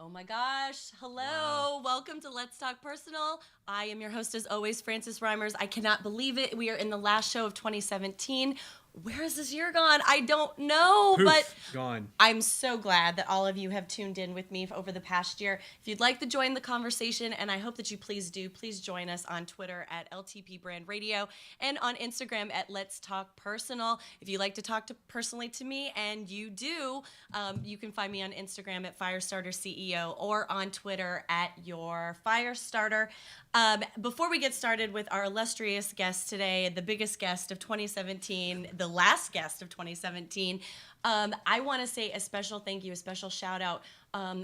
Oh my gosh. Hello. Wow. Welcome to Let's Talk Personal. I am your host as always, Frances Reimers. I cannot believe it. We are in the last show of 2017. Where is this year gone? I don't know, Poof, but gone. I'm so glad that all of you have tuned in with me over the past year. If you'd like to join the conversation, and I hope that you please do, please join us on Twitter at LTP Brand Radio and on Instagram at Let's Talk Personal. If you'd like to talk personally to me, and you do, you can find me on Instagram at Firestarter CEO or on Twitter at Your Firestarter. Before we get started with our illustrious guest today, the biggest guest of 2017, the last guest of 2017, I want to say a special thank you, a special shout out.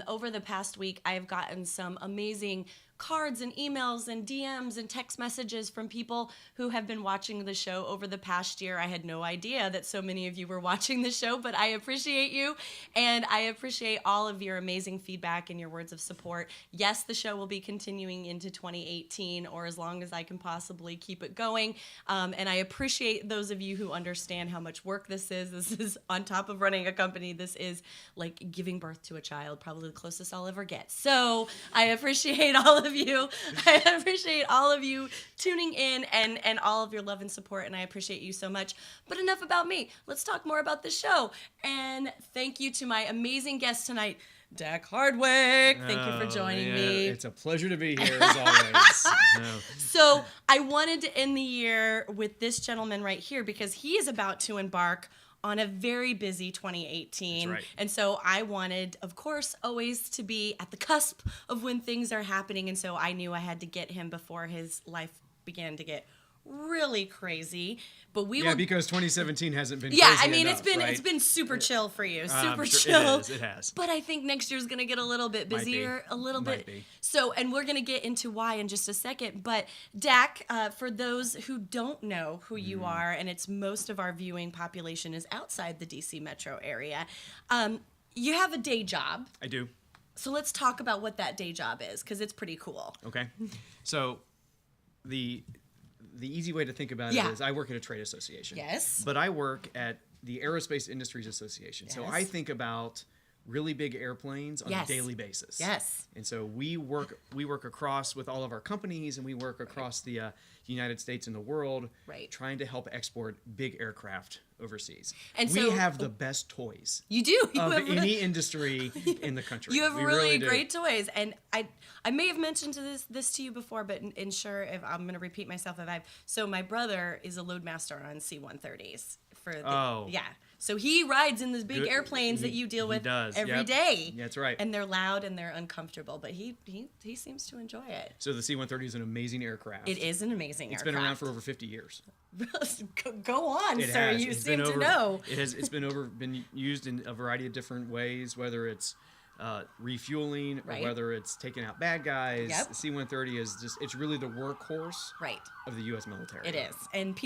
Over the past week, I have gotten some amazing cards and emails and DMs and text messages from people who have been watching the show over the past year. I had no idea that so many of you were watching the show, but I appreciate you, and I appreciate all of your amazing feedback and your words of support. Yes, the show will be continuing into 2018, or as long as I can possibly keep it going, and I appreciate those of you who understand how much work this is. This is on top of running a company. This is like giving birth to a child, probably the closest I'll ever get. So I appreciate all of you. I appreciate all of you tuning in and all of your love and support, and I appreciate you so much. But enough about me. Let's talk more about the show. And thank you to my amazing guest tonight, Dak Hardwick. Thank you for joining me. It's a pleasure to be here, as always. So I wanted to end the year with this gentleman right here because he is about to embark on a very busy 2018. That's right. And so I wanted, of course, always to be at the cusp of when things are happening. And so I knew I had to get him before his life began to get really crazy. But because 2017 hasn't been yeah, crazy I mean, enough, it's been super chill for you. Super sure chill. It has. But I think next year's going to get a little bit busier, a little Might bit. be. So, and we're going to get into why in just a second. But Dak, for those who don't know who you are, and it's most of our viewing population is outside the DC metro area, you have a day job. I do. So let's talk about what that day job is, because it's pretty cool. Okay. So the easy way to think about it is I work at a trade association. Yes. But I work at the Aerospace Industries Association. Yes. So I think about really big airplanes on a daily basis. Yes. And so we work across with all of our companies, and we work across the United States and the world, trying to help export big aircraft overseas. And we have the best toys. You do. Of any industry in the country. You have really great toys. And I may have mentioned this to you before, but ensure if I'm going to repeat myself so my brother is a loadmaster on C-130s So he rides in those big airplanes that you deal with every day. That's right. And they're loud and they're uncomfortable, but he seems to enjoy it. So the C-130 is an amazing aircraft. It is an amazing aircraft. It's been around for over 50 years. Go on, sir. You seem to know. It's been used in a variety of different ways, whether it's refueling or whether it's taking out bad guys. Yep. The C-130 is it's really the workhorse of the U.S. military. It is. And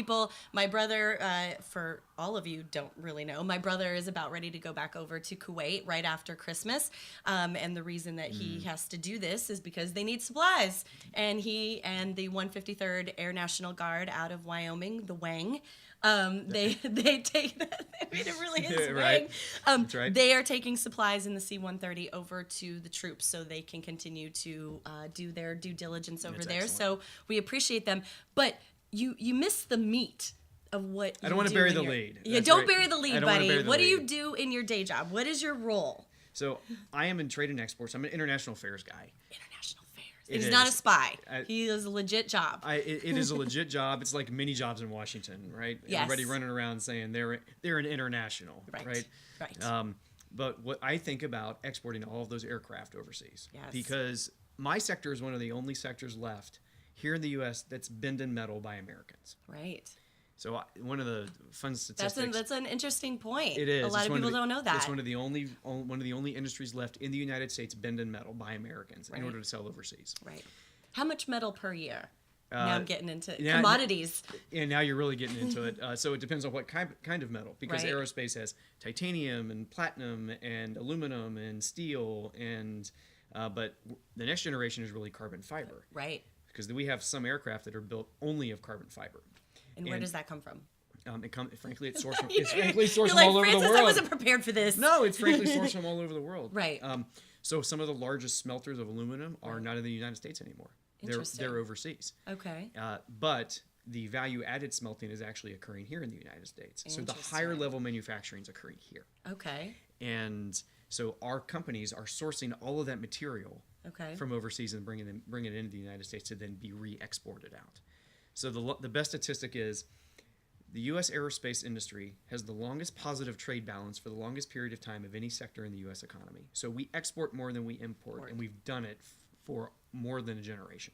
my brother, for all of you don't really know, my brother is about ready to go back over to Kuwait right after Christmas. And the reason that he has to do this is because they need supplies. And he and the 153rd Air National Guard out of Wyoming, the Wang, they take that. I mean, it really is right. That's right. They are taking supplies in the C-130 over to the troops so they can continue to do their due diligence over there. Excellent. So we appreciate them. But you miss the meat of what I don't want to bury the lead. Yeah, don't bury the lead, buddy. What do you do in your day job? What is your role? So I am in trade and exports. I'm an international affairs guy. International affairs. He's not a spy. He is a legit job. It is a legit job. It's like many jobs in Washington, right? Yes. Everybody running around saying they're an international, right? Right. But what I think about exporting all of those aircraft overseas, yes. because my sector is one of the only sectors left here in the U.S. that's bend in metal by Americans. Right. So one of the fun statistics. That's an interesting point. It is. A lot of people don't know that. It's one of the only industries left in the United States bend in metal by Americans in order to sell overseas. Right. How much metal per year? Now I'm getting into commodities. And now you're really getting into it. So it depends on what kind of metal, because aerospace has titanium and platinum and aluminum and steel, but the next generation is really carbon fiber. Right. Because we have some aircraft that are built only of carbon fiber. And where does that come from? Frankly, it's sourced from all over Francis, the world. I wasn't prepared for this. No, it's frankly sourced from all over the world. Right. So some of the largest smelters of aluminum are not in the United States anymore. They're overseas. Okay. But the value-added smelting is actually occurring here in the United States. So the higher level manufacturing is occurring here. Okay. And so our companies are sourcing all of that material from overseas and bringing it into the United States to then be re-exported out. So the best statistic is the U.S. aerospace industry has the longest positive trade balance for the longest period of time of any sector in the U.S. economy. So we export more than we import, and we've done it for more than a generation.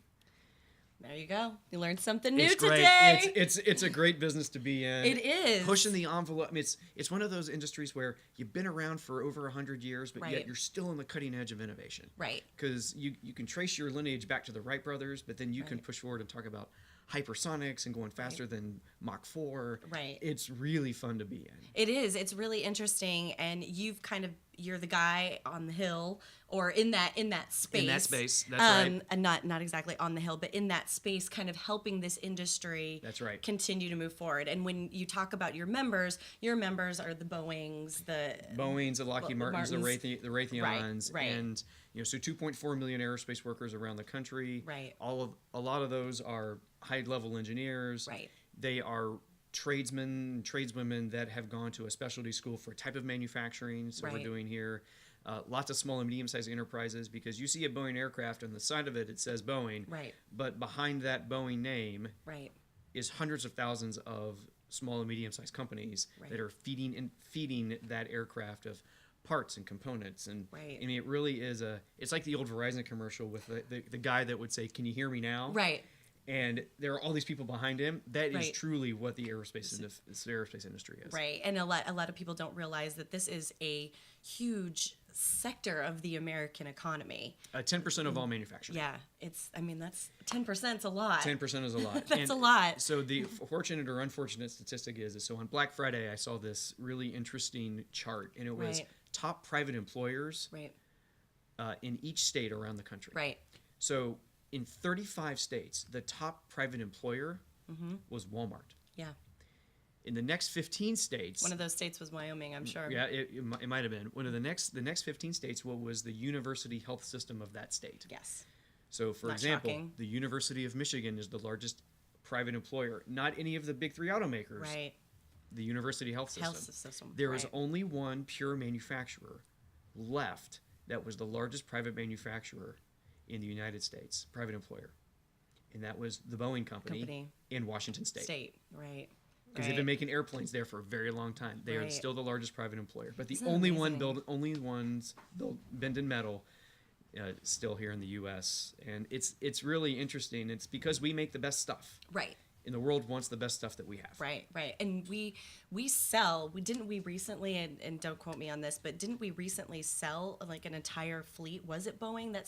There you go. You learned something new It's great. today. It's a great business to be in. It is. Pushing the envelope. I mean, it's one of those industries where you've been around for over 100 years, but yet you're still on the cutting edge of innovation. Right. Because you can trace your lineage back to the Wright brothers, but then you can push forward and talk about hypersonics and going faster than Mach 4. Right. It's really fun to be in. It is. It's really interesting, and you're the guy on the hill, or in that space. In that space, that's right. And not exactly on the hill, but in that space, kind of helping this industry. That's right. Continue to move forward. And when you talk about your members are the Boeings, the Lockheed Martins, the Raytheons, right. And so 2.4 million aerospace workers around the country. Right. A lot of those are high-level engineers. Right. They are tradesmen, tradeswomen that have gone to a specialty school for a type of manufacturing. So we're doing here lots of small and medium-sized enterprises, because you see a Boeing aircraft, on the side of it says Boeing. Right. But behind that Boeing name is hundreds of thousands of small and medium-sized companies that are feeding that aircraft of parts and components. And I mean, it really is it's like the old Verizon commercial with the guy that would say, "Can you hear me now?" Right. And there are all these people behind him. That is truly what the aerospace industry is. Right. And a lot of people don't realize that this is a huge sector of the American economy. 10% of all manufacturing. Yeah. That's 10% is a lot. 10% is a lot. That's a lot. So the fortunate or unfortunate statistic is so on Black Friday, I saw this really interesting chart, and it was top private employers in each state around the country. Right. So in 35 states, the top private employer was Walmart. Yeah. In the next 15 states, one of those states was Wyoming, I'm sure. Yeah, it might have been. One of the next 15 states, what was the university health system of that state? Yes. So, for example, the University of Michigan is the largest private employer. Not any of the big three automakers. Right. The university health system. There is only one pure manufacturer left that was the largest private manufacturer in the United States, private employer, and that was the Boeing company in Washington State. Right. Because they've been making airplanes there for a very long time. They are still the largest private employer, but the Isn't only amazing? only ones built bend in metal, still here in the U.S. And it's really interesting. It's because we make the best stuff. Right. And the world wants the best stuff that we have. Right. And we sell. Didn't we recently? And don't quote me on this, but didn't we recently sell like an entire fleet? Was it Boeing that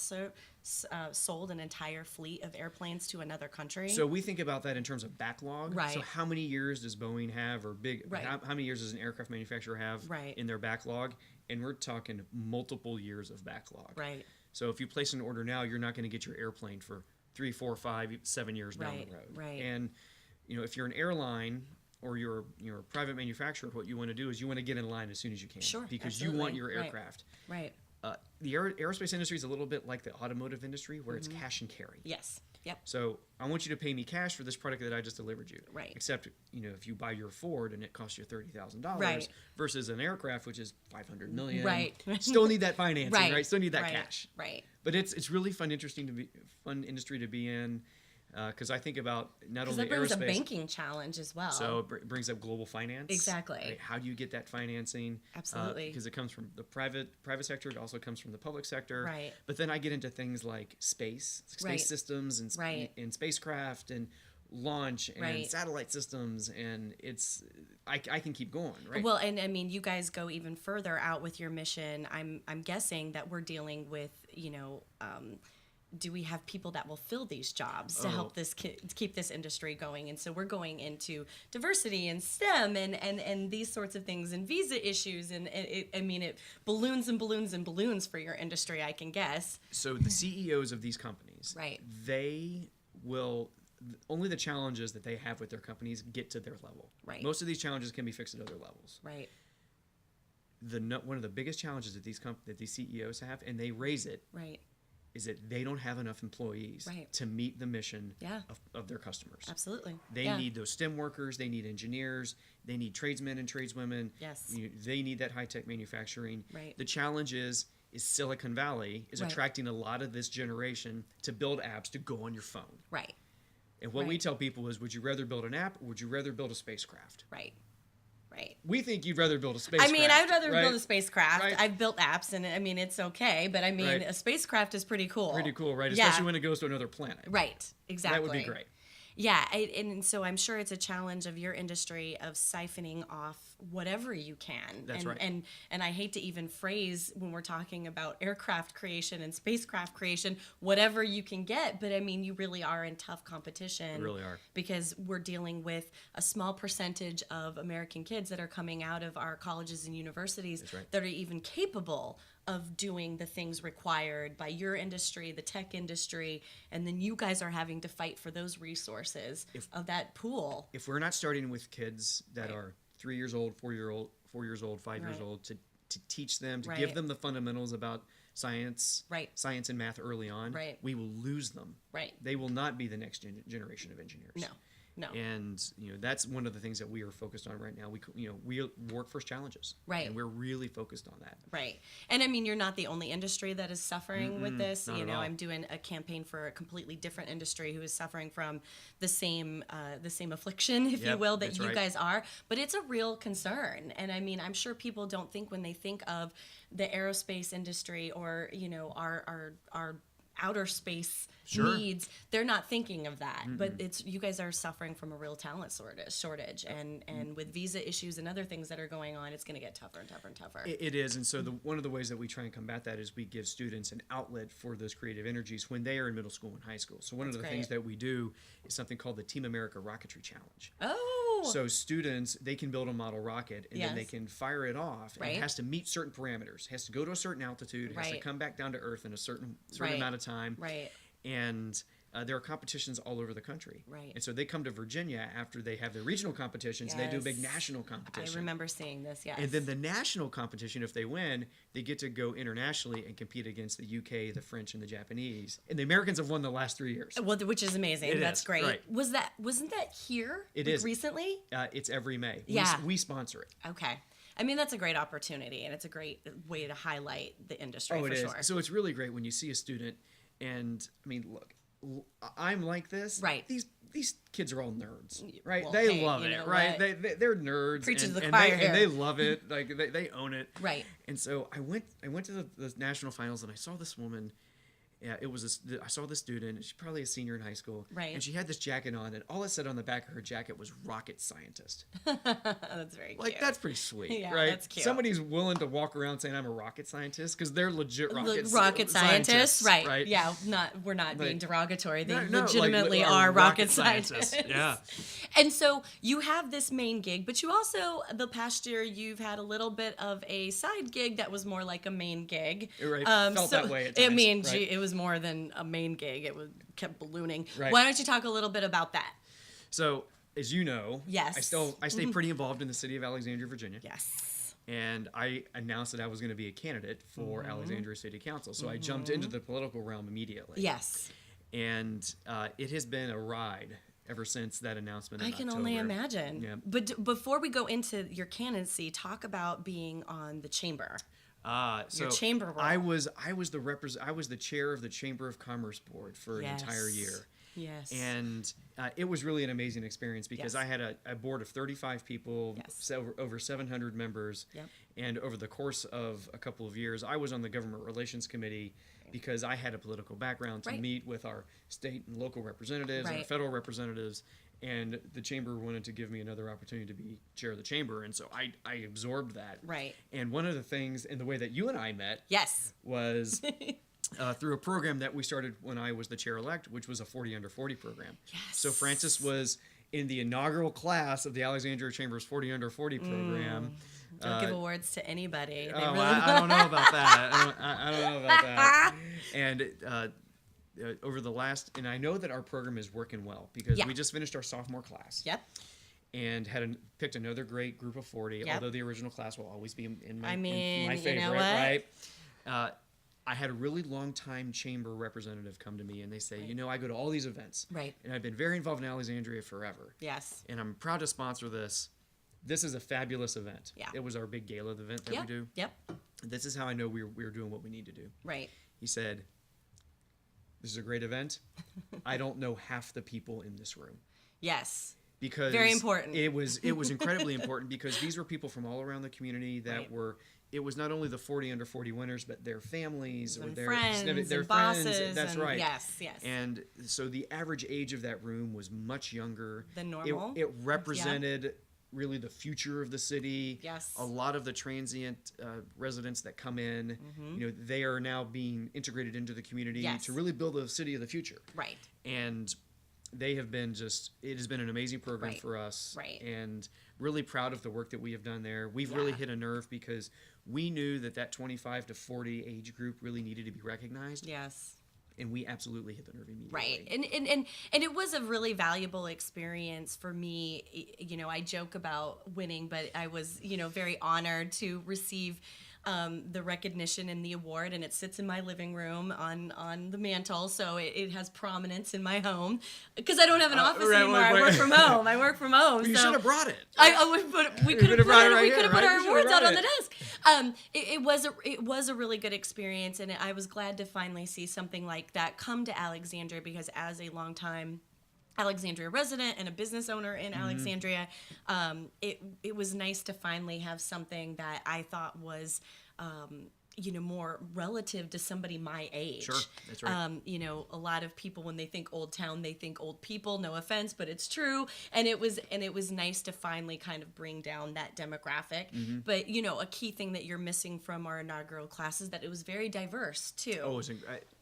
sold an entire fleet of airplanes to another country? So we think about that in terms of backlog. Right. So how many years does Boeing have, or how many years does an aircraft manufacturer have in their backlog? And we're talking multiple years of backlog. Right. So if you place an order now, you're not going to get your airplane for 3, 4, 5, 7 years down the road. Right. And if you're an airline or you're a private manufacturer, what you want to do is you want to get in line as soon as you can. Sure. Because absolutely. you want your aircraft. Right. The aerospace industry is a little bit like the automotive industry, where it's cash and carry. Yes. Yep. So I want you to pay me cash for this product that I just delivered you. Right. Except, if you buy your Ford and it costs you $30,000 versus an aircraft, which is $500 million. Right. Still need that financing, right? Still need that cash. Right. But it's really fun industry to be in, because I think about not only aerospace. Because it brings a banking challenge as well. So it brings up global finance. Exactly. Right? How do you get that financing? Absolutely. Because it comes from the private sector. It also comes from the public sector. Right. But then I get into things like space systems and spacecraft and launch and satellite systems, and I can keep going, right? Well, and I mean, you guys go even further out with your mission. I'm guessing that we're dealing with, do we have people that will fill these jobs to help this keep this industry going? And so we're going into diversity and STEM and these sorts of things and visa issues, and it balloons and balloons and balloons for your industry, I can guess. So the CEOs of these companies, they will. Only the challenges that they have with their companies get to their level. Right. Most of these challenges can be fixed at other levels. Right. one of the biggest challenges that these CEOs have, and they raise it, Right. is that they don't have enough employees Right. to meet the mission Yeah. of their customers. Absolutely. They Yeah. need those STEM workers, they need engineers, they need tradesmen and tradeswomen. Yes. They need that high-tech manufacturing. Right. The challenge is Silicon Valley is Right. attracting a lot of this generation to build apps to go on your phone. Right. And what we Right. tell people is, would you rather build an app or would you rather build a spacecraft? Right. Right. We think you'd rather build a spacecraft. I mean, I'd rather right? build a spacecraft. Right. I've built apps, and I mean, it's okay. But I mean, Right. a spacecraft is pretty cool. Pretty cool, right? Yeah. Especially when it goes to another planet. Right. Exactly. That would be great. Yeah, and so I'm sure it's a challenge of your industry of siphoning off whatever you can. That's and, right. And I hate to even phrase when we're talking about aircraft creation and spacecraft creation, whatever you can get. But I mean, you really are in tough competition. We really are. Because we're dealing with a small percentage of American kids that are coming out of our colleges and universities That's right. that are even capable of doing the things required by your industry, the tech industry, and then you guys are having to fight for those resources of that pool. If we're not starting with kids that Right. are 3 years old, 4 years old, 5 years Right. old, to teach them, to Right. give them the fundamentals about science, Right. science and math early on, Right. we will lose them. Right. They will not be the next generation of engineers. No. No. And that's one of the things that we are focused on right now. We workforce challenges, Right. And we're really focused on that. Right. And I mean, you're not the only industry that is suffering with this. not You at know, all. I'm doing a campaign for a completely different industry who is suffering from the same affliction, if you Yep, will, that that's you right. guys are. But it's a real concern. And I mean, I'm sure people don't think when they think of the aerospace industry or, our outer space Sure. needs, they're not thinking of that. But it's you guys are suffering from a real talent shortage, and with visa issues and other things that are going on, it's going to get tougher and tougher and tougher. It is, and so one of the ways that we try and combat that is we give students an outlet for those creative energies when they are in middle school and high school. So one of the That's things great. that we do is something called the Team America Rocketry Challenge. Oh, So students, they can build a model rocket and then they Yes. can fire it off. And Right. it has to meet certain parameters. It has to go to a certain altitude. It has to Right. come back down to Earth in a certain Right. amount of time. right. And there are competitions all over the country. Right. And so they come to Virginia after they have their regional competitions. And they do a big Yes. national I competition. remember seeing this. Yes. And then the national competition, if they win, they get to go internationally and compete against the UK, the French, and the Japanese. And the Americans have won the last 3 years. well, which is amazing. It That's is, great. right. Wasn't that here? It like is. recently. It's every May. Yeah. We sponsor it. Okay. I mean, that's a great opportunity, and it's a great way to highlight the industry Oh, for it is. sure. So it's really great when you see a student, and I mean, look, I'm like this. Right. These kids are all nerds, right? Well, they hey, love you it, know right? what? They're nerds, Preaching to the and choir they, and they here. love it. Like they own it, Right. And so I went to the national finals, and I saw this woman. Yeah, I saw this student. She's probably a senior in high school, Right. And she had this jacket on, and all it said on the back of her jacket was "rocket scientist." That's very Like cute. that's pretty sweet, Yeah, right? that's cute. Somebody's willing to walk around saying I'm a rocket scientist because they're legit rocket scientists, right? right? Yeah, we're not being Like- derogatory. They No, legitimately like, are rocket scientists. Yeah. And so you have this main gig, but you also, the past year, you've had a little bit of a side gig that was more like a main gig. Right. Felt that way at I times, mean, right. it was more than a main gig. It kept ballooning. Right. Why don't you talk a little bit about that? So as you know, Yes. I stay pretty involved in the city of Alexandria, Virginia. Yes. And I announced that I was going to be a candidate for Alexandria City Council. So I jumped into the political realm immediately. Yes. And it has been a ride ever since that announcement. I in can October. only imagine. Yeah. But before we go into your candidacy, talk about being on the chamber. So Your chamber role. I was the chair of the Chamber of Commerce board for an entire year. Yes. And it was really an amazing experience because Yes. I had a board of 35 people, Yes. over 700 members. Yep. And over the course of a couple of years, I was on the Government Relations Committee because I had a political background to Right. meet with our state and local representatives and our Right. federal representatives. And the chamber wanted to give me another opportunity to be chair of the chamber. And so I absorbed that. Right. And one of the things, and the way that you and I met Yes. was through a program that we started when I was the chair-elect, which was a 40 under 40 program. Yes. So Francis was in the inaugural class of the Alexandria Chamber's 40 under 40 program. Don't give awards to anybody. They Oh, really I don't know about that. I don't know about that. And over the last, and I know that our program is working well because Yeah. we just finished our sophomore class. Yep. and picked another great group of 40. Yep. Although the original class will always be in my you favorite, know what? right? I had a really long-time chamber representative come to me, and they say, I go to all these events, Right. and I've been very involved in Alexandria forever. Yes. And I'm proud to sponsor this. This is a fabulous event. Yeah. It was our big gala event that we do. Yep. This is how I know we're doing what we need to do. Right. He said, "This is a great event. I don't know half the people in this room." Yes. Because very important. It was incredibly important because these were people from all around the community that Right. were. It was not only the 40 under 40 winners, but their families or And their friends their and friends. bosses. That's and right. Yes. Yes. And so the average age of that room was much younger Than normal. It represented really the future of the city. Yes. A lot of the transient residents that come in, they are now being integrated into the community Yes. to really build a city of the future. Right. And they have been it has been an amazing program Right. for us. Right. And really proud of the work that we have done there. We've really hit a nerve because we knew that 25 to 40 age group really needed to be recognized. Yes. And we absolutely hit the nerve immediately. Right. And it was a really valuable experience for me. I joke about winning, but I was, very honored to receive the recognition and the award, and it sits in my living room on the mantle, so it has prominence in my home because I don't have an office anymore. I work from home. Well, you should have brought it. We could have put our awards out on the it. desk. It was a really good experience, and I was glad to finally see something like that come to Alexandria because as a longtime Alexandria resident and a business owner in Alexandria, it was nice to finally have something that I thought was more relative to somebody my age. Sure, that's right. A lot of people when they think Old Town, they think old people. No offense, but it's true. And it was nice to finally kind of bring down that demographic. But a key thing that you're missing from our inaugural class is that it was very diverse too. Oh, it's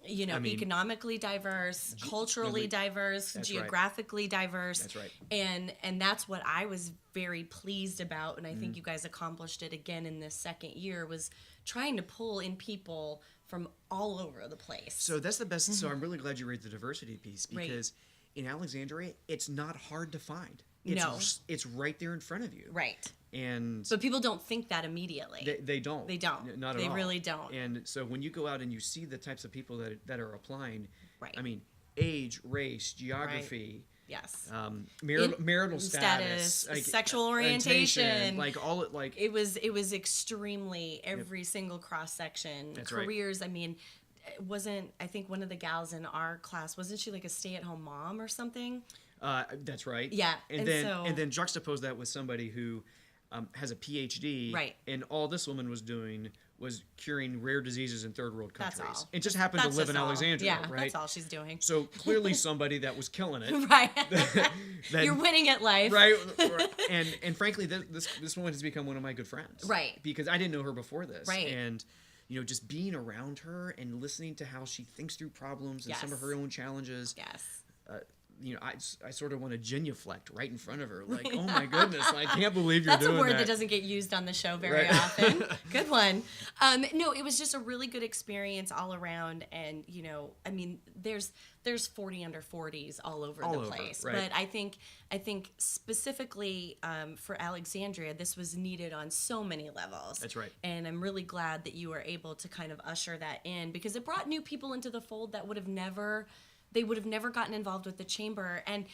economically diverse, culturally diverse, geographically diverse. That's right. And that's what I was very pleased about, and I think you guys accomplished it again in this second year, was trying to pull in people from all over the place. So that's the best. So I'm really glad you raised the diversity piece because in Alexandria, it's not hard to find. It's right there in front of you. Right. And but people don't think that immediately. They don't. They don't. Not at all. They really don't. And so when you go out and you see the types of people that are applying, right. I mean, age, race, geography, yes, marital status, like, sexual orientation, it was extremely every single cross section. That's careers. Right. I mean, I think one of the gals in our class, wasn't she like a stay-at-home mom or something? That's right. Yeah, and then juxtapose that with somebody who has a PhD, right? And all this woman was doing was curing rare diseases in third world countries. That's all. It just happened to live in Alexandria, yeah, right? That's all she's doing. So clearly somebody that was killing it. Right. You're winning at life. Right. And frankly, this woman has become one of my good friends. Right. Because I didn't know her before this. Right. And just being around her and listening to how she thinks through problems and some of her own challenges. Yes. I sort of want to genuflect right in front of her. Like, oh my goodness, I can't believe you're doing that. That's a word that doesn't get used on the show very often. Good one. No, it was just a really good experience all around. And, I mean, there's 40 under 40s all over the place. Right. But I think specifically for Alexandria, this was needed on so many levels. That's right. And I'm really glad that you were able to kind of usher that in because it brought new people into the fold that would have never gotten involved with the chamber. And,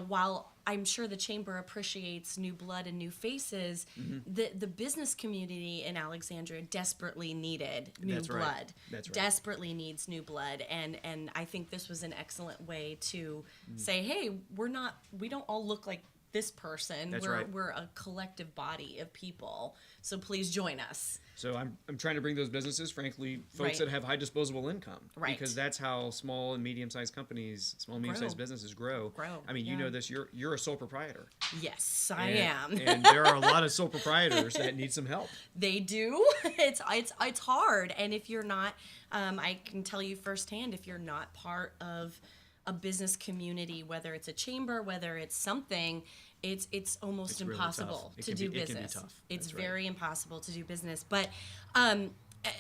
while I'm sure the chamber appreciates new blood and new faces, the business community in Alexandria desperately needed new blood. That's right. Desperately needs new blood. And I think this was an excellent way to say, hey, we don't all look like this person. We're a collective body of people. So please join us. So I'm trying to bring those businesses, frankly, folks that have high disposable income. Right. Because that's how small and medium-sized companies, small and medium-sized businesses grow. I mean, you know this, you're a sole proprietor. Yes, I am. And there are a lot of sole proprietors that need some help. They do. It's hard. And if you're not, I can tell you firsthand, if you're not part of a business community, whether it's a chamber, whether it's something, it's almost impossible to do business. It can be tough. It's very impossible to do business. But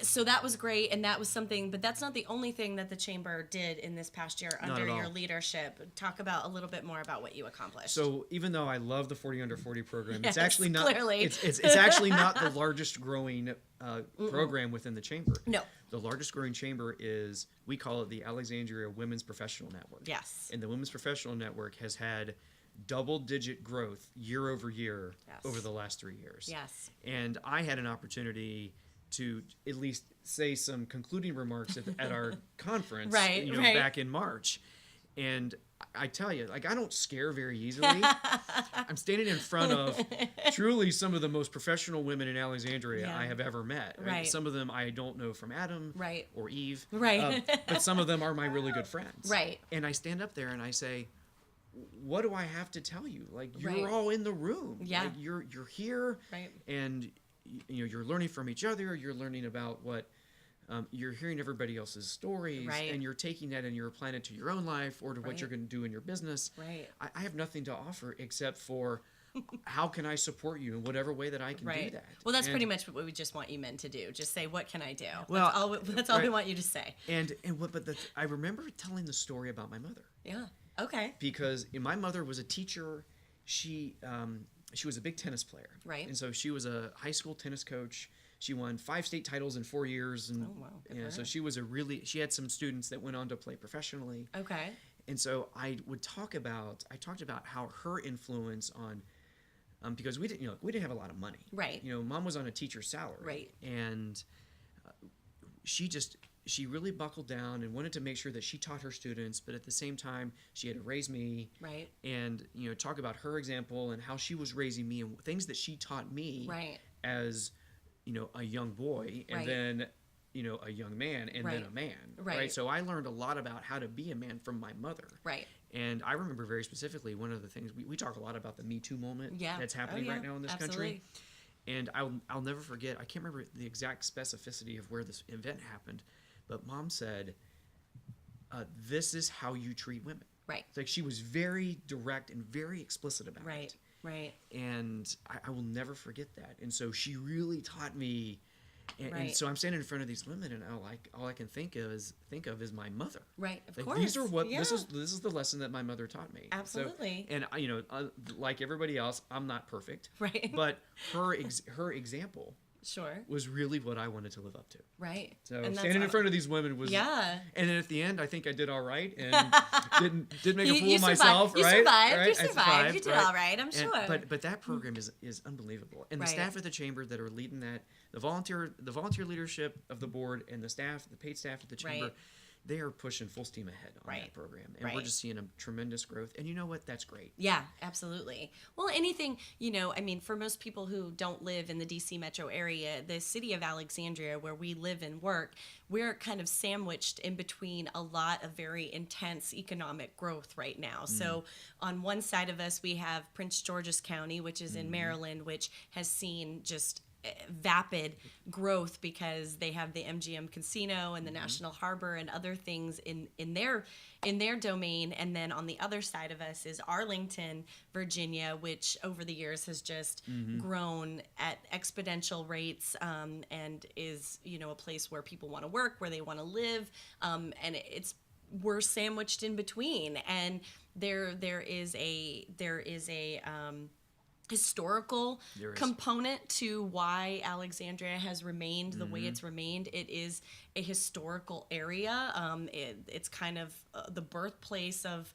So that was great, and that was something, but that's not the only thing that the chamber did in this past year under your leadership. Talk about a little bit more about what you accomplished. So even though I love the 40 under 40 program, yes, it's actually not clearly. It's actually not the largest growing program within the chamber. No. The largest growing chamber is, we call it the Alexandria Women's Professional Network. Yes. And the Women's Professional Network has had double-digit growth year over year over the last 3 years. Yes. And I had an opportunity to at least say some concluding remarks at our conference, back in March. And I tell you, like, I don't scare very easily. I'm standing in front of truly some of the most professional women in Alexandria I have ever met. Right. Some of them I don't know from Adam or Eve. Right. But some of them are my really good friends. Right. And I stand up there and I say, what do I have to tell you? Like, you're all in the room. Yeah. Like, you're here. Right. And you're learning from each other. You're learning about what you're hearing everybody else's stories, and you're taking that and you're applying it to your own life or to what you're going to do in your business. Right. I have nothing to offer except for how can I support you in whatever way that I can do that. Well, that's pretty much what we just want you men to do. Just say, what can I do? Well, that's all we want you to say. I remember telling the story about my mother. Yeah. Okay. Because my mother was a teacher. She was a big tennis player. Right. And so she was a high school tennis coach. She won 5 state titles in 4 years. And, oh, wow. So she had some students that went on to play professionally. Okay. And so I talked about how her influence on, because we didn't have a lot of money. Right. Mom was on a teacher's salary. Right. And she really buckled down and wanted to make sure that she taught her students, but at the same time, she had to raise me. Right. And, talk about her example and how she was raising me and things that she taught me as, a young boy and then, a young man and then a man. Right. So I learned a lot about how to be a man from my mother. Right. And I remember very specifically one of the things, we talk a lot about the Me Too moment that's happening right now in this country. And I'll never forget, I can't remember the exact specificity of where this event happened, but Mom said, this is how you treat women. Right. Like, she was very direct and very explicit about it. Right. And I will never forget that. And so she really taught me. And so I'm standing in front of these women, and all I can think of is my mother. Right, of like, course. These are this is the lesson that my mother taught me. Absolutely. So, and like everybody else, I'm not perfect. Right. But her example. Sure. Was really what I wanted to live up to. Right. So standing in front of these women was. Yeah. And then at the end, I think I did all right, and didn't make a fool of myself. You right? survived. Right? You survived. You did all right. I'm sure. But that program is unbelievable, and the staff at the chamber that are leading that, the volunteer leadership of the board, and the staff, the paid staff at the chamber. They are pushing full steam ahead on that program. And we're just seeing a tremendous growth. And you know what? That's great. Yeah, absolutely. Well, anything, for most people who don't live in the D.C. metro area, the city of Alexandria, where we live and work, we're kind of sandwiched in between a lot of very intense economic growth right now. So on one side of us, we have Prince George's County, which is in Maryland, which has seen just vapid growth because they have the MGM Casino and the National Harbor and other things in their domain. And then on the other side of us is Arlington, Virginia, which over the years has just grown at exponential rates, and is a place where people want to work, where they want to live, and we're sandwiched in between. And there is a historical component to why Alexandria has remained the way it's remained. It is a historical area. It's kind of the birthplace of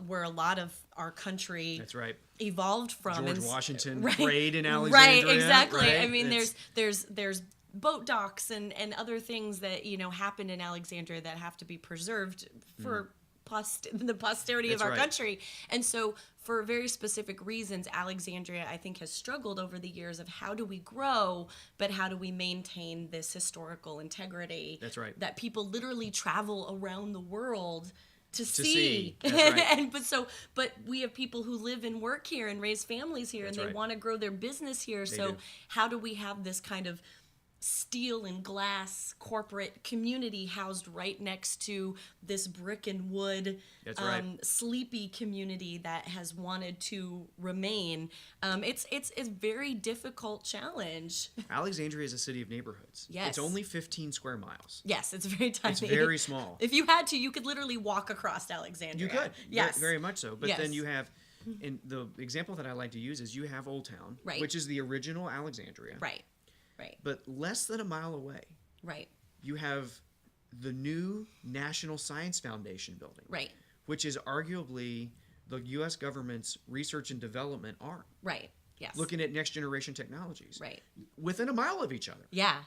where a lot of our country evolved from. George Washington prayed in Alexandria. Right, exactly. I mean, there's boat docks and other things that happened in Alexandria that have to be preserved for the posterity of our country. And so for very specific reasons, Alexandria, I think, has struggled over the years of how do we grow, but how do we maintain this historical integrity that people literally travel around the world to see. That's right. But we have people who live and work here and raise families here, and they want to grow their business here. So how do we have this kind of steel and glass corporate community housed right next to this brick and wood That's right. sleepy community that has wanted to remain. It's a very difficult challenge. Alexandria is a city of neighborhoods. Yes. It's only 15 square miles. Yes, it's very tiny. It's very small. If you had to, you could literally walk across Alexandria. You could. Yes. Very much so. But Yes. then you have, and the example that I like to use is you have Old Town, Right. which is the original Alexandria. Right. But less than a mile away, Right. you have the new National Science Foundation building, Right. which is arguably the U.S. government's research and development arm, Right. Yes. looking at next generation technologies, Right. within a mile of each other. Yeah.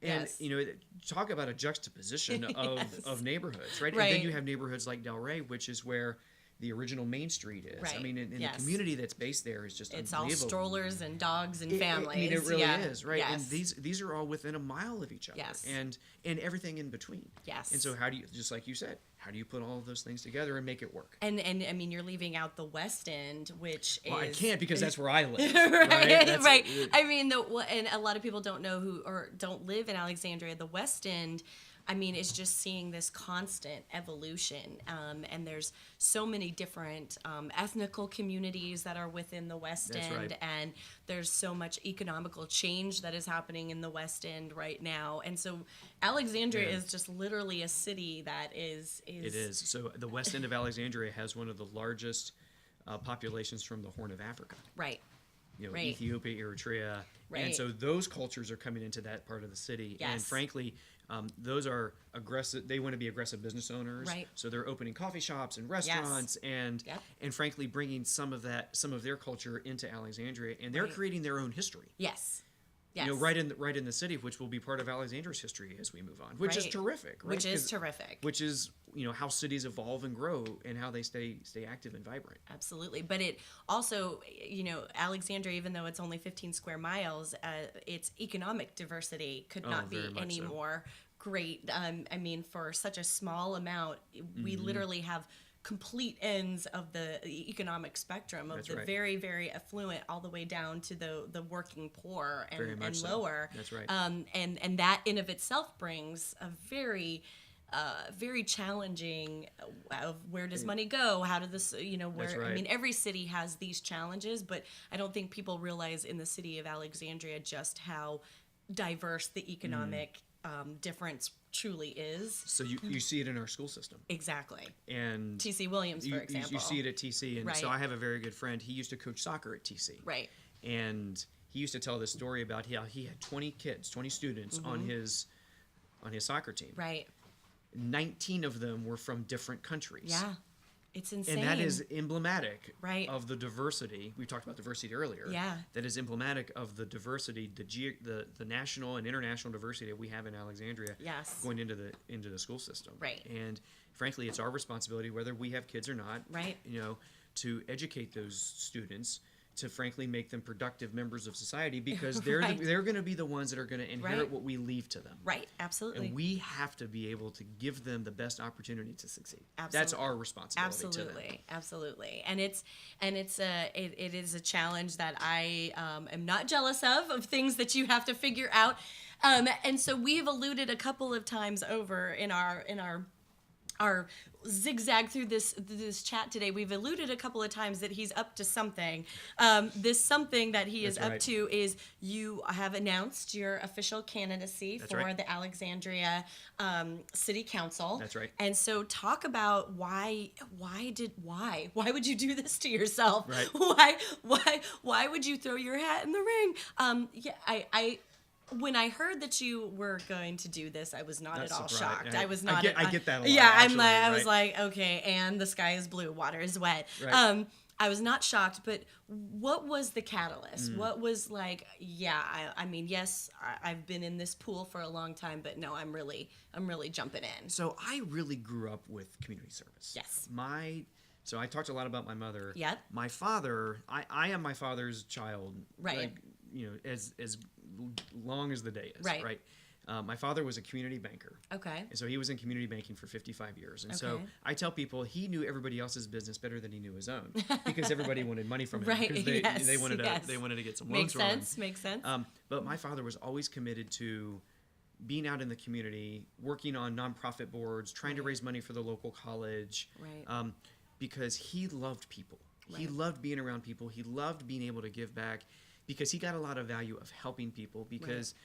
And, Yes. talk about a juxtaposition of neighborhoods, right? Right. And then you have neighborhoods like Delray, which is where the original Main Street is. Right. I mean, and Yes. the community that's based there is just It's all unbelievable. strollers and dogs and families. I mean, it really Yeah. is, right? Yes. And these are all within a mile of each other. Yes. And everything in between. Yes. And so how do you, just like you said, how do you put all of those things together and make it work? And I mean, you're leaving out the West End, which Well, is I can't because that's where I live. right, That's- right. I mean, and a lot of people don't know or don't live in Alexandria. The West End, I mean, is just seeing this constant evolution, and there's so many different ethnical communities that are within the West That's End, right. and there's so much economical change that is happening in the West End right now, and so Alexandria Yeah. is just literally a city that is. It is. So the west end of Alexandria has one of the largest populations from the Horn of Africa. Right. Right. Ethiopia, Eritrea, Right. and so those cultures are coming into that part of the city. And Yes. frankly, those are aggressive. They want to be aggressive business owners. Right. So they're opening coffee shops and restaurants, and Yep. and frankly, bringing some of their culture into Alexandria, and they're Right. creating their own history. Yes. Yes. Right in the city, which will be part of Alexandria's history as we move on, which is Right. terrific. Right? Which is 'Cause- terrific. Which is how cities evolve and grow and how they stay active and vibrant. Absolutely. But it also, Alexandria, even though it's only 15 square miles, its economic diversity could not be very much any so. more great. I mean, for such a small amount, we Mm-hmm. literally have complete ends of the economic spectrum of That's the right. very, very affluent all the way down to the working poor Very and much so. lower. That's right. And that in of itself brings a very very challenging of where does money go? How do this, where, That's I right. mean, every city has these challenges, but I don't think people realize in the city of Alexandria just how diverse the economic difference truly is. So you see it in our school system. Exactly. And T.C. Williams, for example. You see it at TC. And so Right. I have a very good friend. He used to coach soccer at TC. Right. And he used to tell this story about how he had 20 students on his soccer team. Right. 19 of them were from different countries. Yeah. It's insane. And that is emblematic Right. of the diversity. We talked about diversity earlier. Yeah. That is emblematic of the diversity, the national and international diversity that we have in Alexandria. Yes. Going into the school system. Right. And frankly, it's our responsibility, whether we have kids or not. Right. To educate those students, to frankly make them productive members of society, because they're Right. they're going to be the ones that are going to inherit Right. what we leave to them. Right. Absolutely. And we have to be able to give them the best opportunity to succeed. That's Absolutely. our responsibility to them. Absolutely. And it is a challenge that I am not jealous of things that you have to figure out. And so we've alluded a couple of times over in our zigzag through this chat today. We've alluded a couple of times that he's up to something. This something that he is That's up right. to is you have announced your official candidacy That's for right. the Alexandria City Council. That's right. And so talk about why would you do this to yourself? Right. Why would you throw your hat in the ring? I when I heard that you were going to do this, I was not Not at all surprised. shocked. I was not. I get that a lot, Yeah, actually, I was right? like, okay, and the sky is blue, water is wet. Right. I was not shocked, but what was the catalyst? Mm. What was like? Yeah, I mean, yes, I've been in this pool for a long time, but no, I'm really jumping in. So I really grew up with community service. Yes. So I talked a lot about my mother. Yep. My father, I am my father's child. Right. Like, as long as the day is. Right. Right. My father was a community banker. Okay. And so he was in community banking for 55 years. And so Okay. I tell people he knew everybody else's business better than he knew his own because everybody wanted money from him Right, because yes, they wanted yes. to get some loans from him. Makes sense. But my father was always committed to being out in the community, working on nonprofit boards, trying to Right. raise money for the local college, Right. because he loved people. He Right. loved being around people. He loved being able to give back because he got a lot of value of helping people because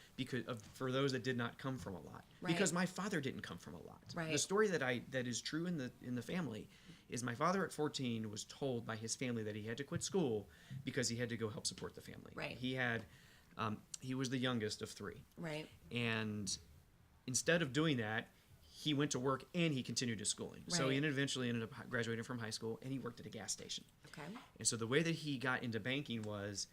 for those that did not come from a lot. Right. Because my father didn't come from a lot. Right. The story that is true in the family is my father at 14 was told by his family that he had to quit school because he had to go help support the family. Right. He was the youngest of 3. Right. And instead of doing that, he went to work and he continued his schooling. So he Right. eventually ended up graduating from high school and he worked at a gas station. Okay. And so the way that he got into banking was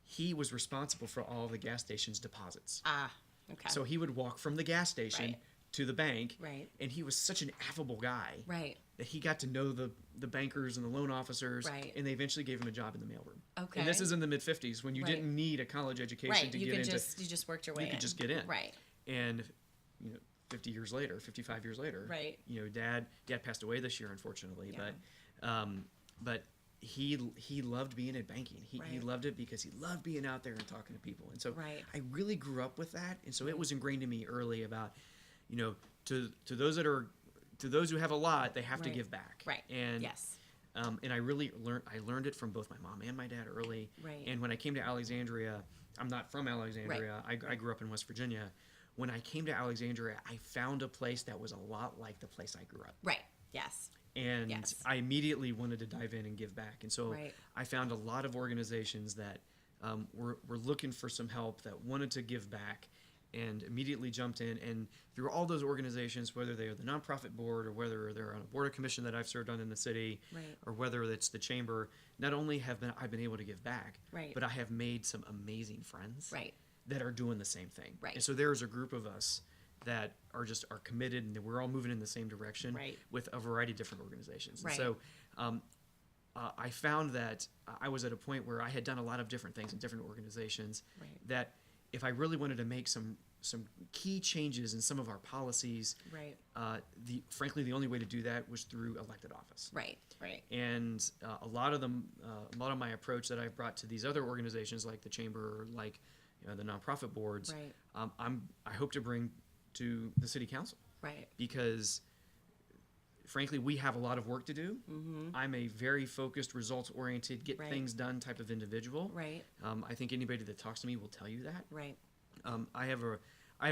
he was responsible for all of the gas station's deposits. Ah. Okay. So he would walk from the gas station Right. to the bank. Right. And he was such an affable guy Right. that he got to know the bankers and the loan officers. Right. And they eventually gave him a job in the mailroom. Okay. And this is in the mid-50s when you Right. didn't need a college education Right. to You get could into. you just worked your way in. You could just get in. Right. And 50 years later, 55 years later, Right. Dad passed away this year, unfortunately, Yeah. but he loved being in banking. He Right. loved it because he loved being out there and talking to people. And so Right. I really grew up with that. And so it was ingrained in me early about, to those who have a lot, they have to Right. give back. Right. And Yes. and I really learned it from both my mom and my dad early. Right. And when I came to Alexandria, I'm not from Alexandria. I grew up in West Virginia. When I came to Alexandria, I found a place that was a lot like the place I grew up. Right. Yes. And Yes. I immediately wanted to dive in and give back. And so Right. I found a lot of organizations that were looking for some help, that wanted to give back, and immediately jumped in. And through all those organizations, whether they are the nonprofit board or whether they're on a board of commission that I've served on in the city, Right. or whether it's the chamber, not only have I've been able to give back, Right. but I have made some amazing friends Right. that are doing the same thing. Right. And so there's a group of us that are committed, and we're all moving in the same direction Right. with a variety of different organizations. Right. And so I found that I was at a point where I had done a lot of different things in different organizations, Right. that if I really wanted to make some key changes in some of our policies, Right. frankly, the only way to do that was through elected office. Right. Right. And a lot of my approach that I've brought to these other organizations, like the chamber, or like the nonprofit boards, Right. I hope to bring to the city council, Right. because frankly, we have a lot of work to do. Mm-hmm. I'm a very focused, results-oriented, get Right. things done type of individual. Right. I think anybody that talks to me will tell you that. Right. I have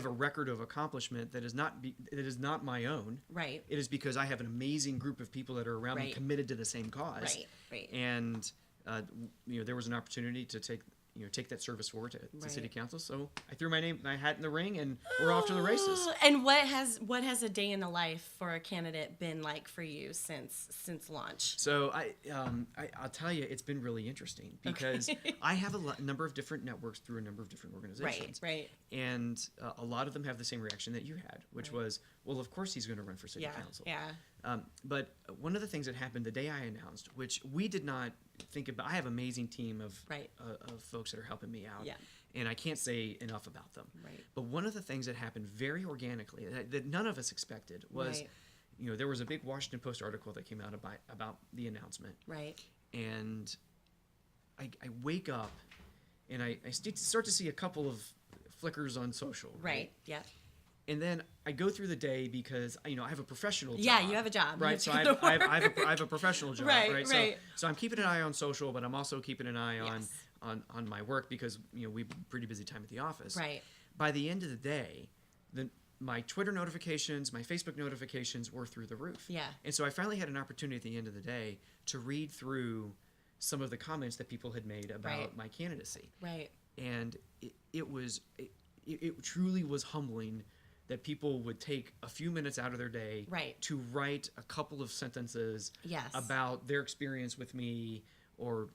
a record of accomplishment that is not my own. Right. It is because I have an amazing group of people that are around me Right. committed to the same cause. Right. Right. And there was an opportunity to take that service forward to Right. city council. So I threw my hat in the ring, and we're off to the races. And what has a day in the life for a candidate been like for you since launch? So I'll tell you, it's been really interesting because I have a number of different networks through a number of different organizations. Right. And a lot of them have the same reaction that you had, which Right. was, well, of course he's going to run for city Yeah. council. Yeah. But one of the things that happened the day I announced, which we did not think about, I have an amazing team of Right. of folks that are helping me out, Yeah. and I can't say enough about them. Right. But one of the things that happened very organically that none of us expected was, Right. there was a big Washington Post article that came out about the announcement, Right. and I wake up and I start to see a couple of flickers on social. Right. Yeah. And then I go through the day because I have a professional job. Yeah, you have a job. Right? You So have I to go to I have a professional job. Right, Right. right. So I'm keeping an eye on social, but I'm also keeping an eye Yes. on my work because we have a pretty busy time at the office. Right. By the end of the day, my Twitter notifications, my Facebook notifications were through the roof. Yeah. And so I finally had an opportunity at the end of the day to read through some of the comments that people had made about Right. my candidacy. Right. And it truly was humbling that people would take a few minutes out of their day Right. to write a couple of sentences Yes. about their experience with me, or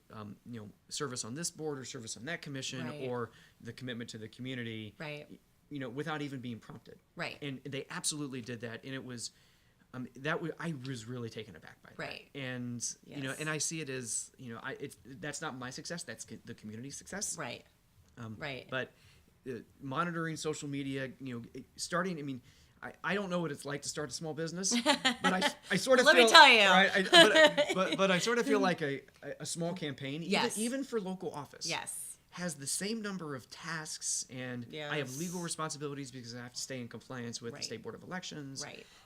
service on this board or service on that commission, Right. or the commitment to the community, Right. without even being prompted. Right. And they absolutely did that, and it was I was really taken aback by that. Right. And Yes. and I see it as that's not my success, that's the community's success. Right. Right. But monitoring social media, starting. I mean, I don't know what it's like to start a small business, but I sort of Let feel, me tell you. right? But I sort of feel like a small campaign, Yes. even for local office. Yes. Has the same number of tasks, and I have legal responsibilities because I have to stay in compliance with the State Board of Elections,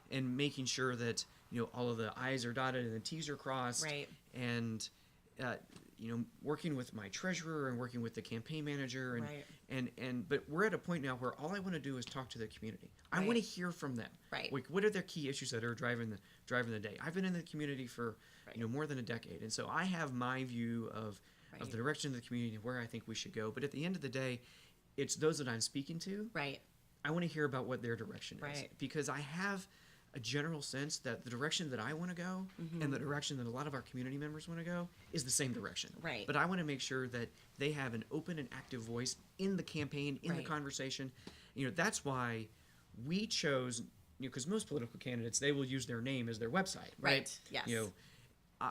and making sure that all of the I's are dotted and the T's are crossed, and working with my treasurer and working with the campaign manager, but we're at a point now where all I want to do is talk to the community. I want to hear from them. Like, what are their key issues that are driving the day? I've been in the community for more than a decade, and so I have my view of the direction of the community and where I think we should go. But at the end of the day, it's those that I'm speaking to. I want to hear about what their direction is, because I have a general sense that the direction that I want to go and the direction that a lot of our community members want to go is the same direction. But I want to make sure that they have an open and active voice in the campaign, in the conversation. That's why we chose, because most political candidates, they will use their name as their website, right? Yes.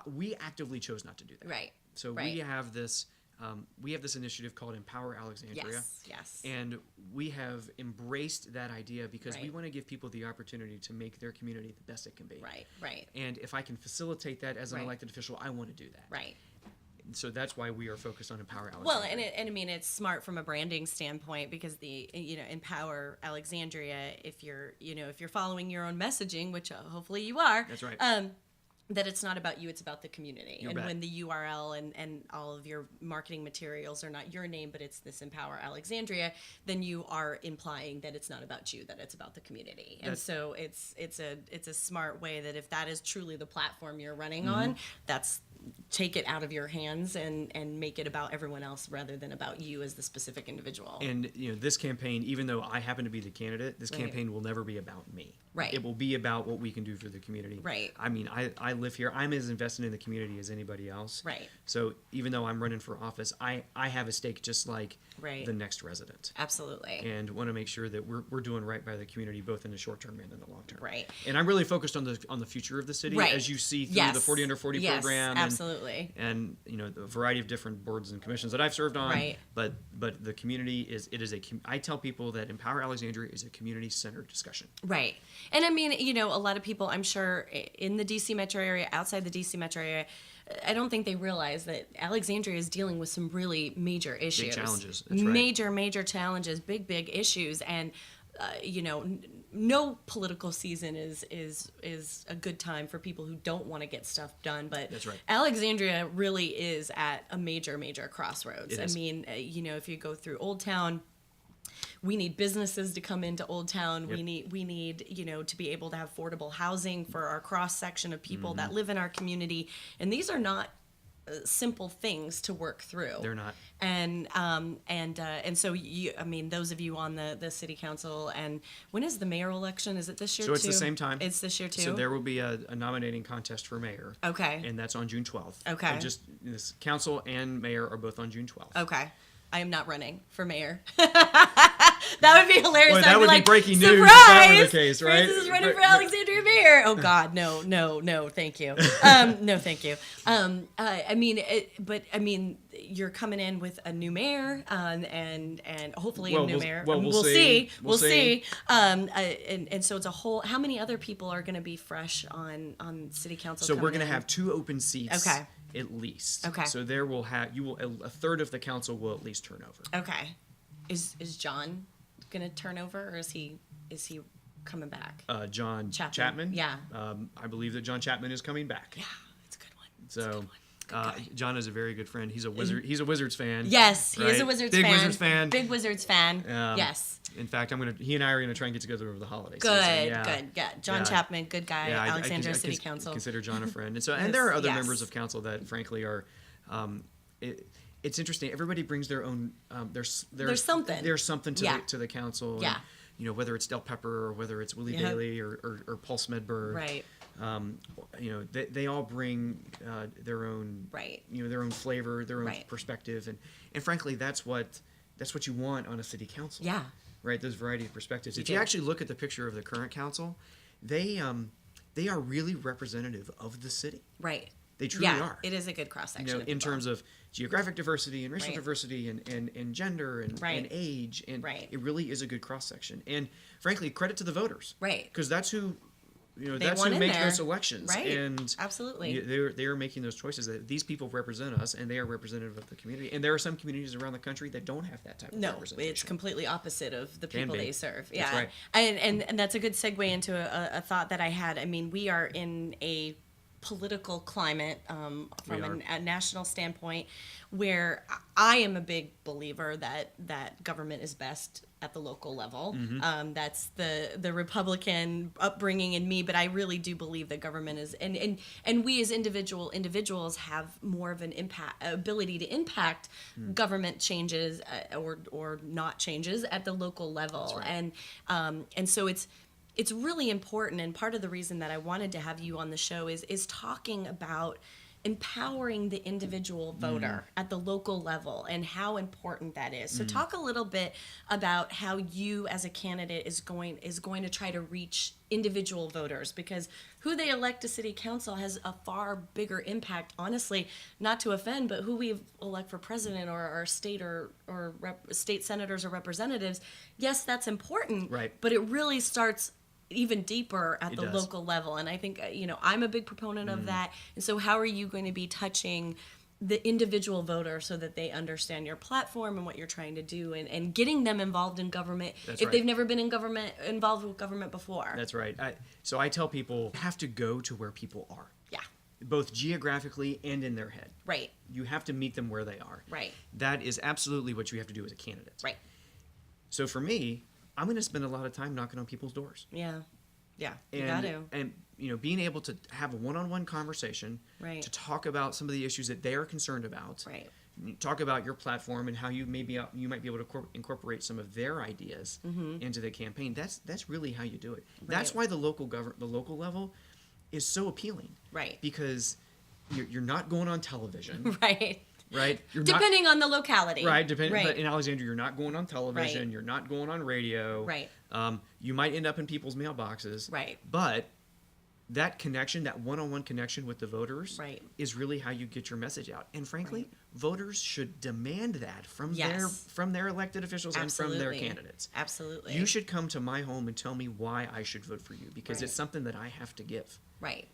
We actively chose not to do that. So we have this initiative called Empower Alexandria. Yes. And we have embraced that idea because we want to give people the opportunity to make their community the best it can be. And if I can facilitate that as an elected official, I want to do that. So that's why we are focused on Empower Alexandria. Well, and I mean, it's smart from a branding standpoint, because the Empower Alexandria, if you're following your own messaging, which hopefully you are. That's right. That it's not about you, it's about the community. You and bet. When the URL and all of your marketing materials are not your name, but it's this Empower Alexandria, then you are implying that it's not about you, that it's about the community. And so it's a smart way that if that is truly the platform you're running on, that's take it out of your hands and make it about everyone else rather than about you as the specific individual. And this campaign, even though I happen to be the candidate, this campaign will never be about me. It will be about what we can do for the community. I mean, I live here. I'm as invested in the community as anybody else. So even though I'm running for office, I have a stake just like the next resident. Absolutely. And want to make sure that we're doing right by the community, both in the short term and in the long term. And I'm really focused on the future of the city, as you see through the 40 Under 40 program. Absolutely. And the variety of different boards and commissions that I've served on. But the community I tell people that Empower Alexandria is a community-centered discussion. And I mean, a lot of people, I'm sure, in the DC metro area, outside the DC metro area, I don't think they realize that Alexandria is dealing with some really major issues. Big challenges. That's right. Major challenges, big issues. And, no political season is a good time for people who don't want to get stuff done. But that's right. Alexandria really is at a major crossroads. I mean, if you go through Old Town, we need businesses to come into Old Town. We need to be able to have affordable housing for our cross section of people that live in our community. And these are not simple things to work through. They're not. And so those of you on the city council, and when is the mayoral election? Is it this year too? So it's the same time. It's this year too? So there will be a nominating contest for mayor. Okay. And that's on June 12th. Okay. And just this council and mayor are both on June 12th. Okay. I am not running for mayor. That would be hilarious. Boy, that would be breaking news if that were the case, right? Francis is running for Alexandria mayor. Oh God, no, thank you. No, thank you. You're coming in with a new mayor, and hopefully a new mayor. We'll see. We'll see. And so it's a whole. How many other people are going to be fresh on city council? So we're going to have 2 open seats. Okay. At least. Okay. So there will a third of the council will at least turn over. Okay. Is John gonna turn over, or is he coming back? John Chapman. Yeah. I believe that John Chapman is coming back. Yeah, it's a good one. So John is a very good friend. He's a Wizard. He's a Wizards fan. Yes, he is a Wizards fan. Big Wizards fan. Big Wizards fan. Yes. In fact, he and I are gonna try and get together over the holidays. Good, season. good. Yeah, John Chapman, good guy. Alexandria City Council. Consider John a friend, and there are other members of council that, frankly, are. It's interesting. Everybody brings their own. There's something. There's something to the council. Yeah. And, whether it's Del Pepper or whether it's Willie Bailey or Paul Smedberg. Right. They all bring their own. Right. Their own flavor, their own perspective, and frankly, that's what you want on a city council. Yeah. Right. Those variety of perspectives. If you actually look at the picture of the current council, they are really representative of the city. Right. They truly are. It is a good cross section. In terms of geographic diversity and racial Right. diversity and gender and age, and Right. it really is a good cross section. And frankly, credit to the voters, Right. Because that's who. They That's won who in make there. those elections, Right. and Absolutely. they are making those choices. That these people represent us, and they are representative of the community. And there are some communities around the country that don't have that type of No, representation. it's completely opposite of the Can people be. they serve. That's Yeah, right. and that's a good segue into a thought that I had. I mean, we are in a political climate We from are. a national standpoint where I am a big believer that government is best at the local level. Mm-hmm. That's the Republican upbringing in me, but I really do believe that government is and we as individuals have more of an ability to impact Mm. government changes or not changes at the local level. That's right. And so it's really important, and part of the reason that I wanted to have you on the show is talking about empowering the individual voter at the local level and how important that is. So talk a little bit about how you as a candidate is going to try to reach individual voters, because who they elect to city council has a far bigger impact, honestly, not to offend, but who we elect for president or our state or state senators or representatives. Yes, that's important, Right. but it really starts even deeper at It the does. local level. And I think, I'm a big proponent of that. And so how are you going to be touching the individual voter so that they understand your platform and what you're trying to do, and getting them involved in government That's if right. they've never been involved with government before? That's right. So I tell people, you have to go to where people are, Yeah, both geographically and in their head. right, You have to meet them where they are. right, That is absolutely what you have to do as a candidate. right. So for me, I'm going to spend a lot of time knocking on people's doors. Yeah, yeah, you got to. And being able to have a one-on-one conversation, Right. to talk about some of the issues that they are concerned about, Right. talk about your platform and how you might be able to incorporate some of their ideas into the campaign. That's really how you do it. That's Right. why the local level is so appealing. Right. Because you're not going on television, Right. right? You're Depending on the locality. Right, depending. Right. But in Alexandria, you're not going on television. Right. You're not going on radio. Right. You might end up in people's mailboxes. Right. But that connection, that one-on-one connection with the voters, Right. is really how you get your message out. And frankly, Right. voters should demand that from Yes. their elected officials and from their candidates. Absolutely. You should come to my home and tell me why I should vote for you, because Right. it's something that I have to give. Right.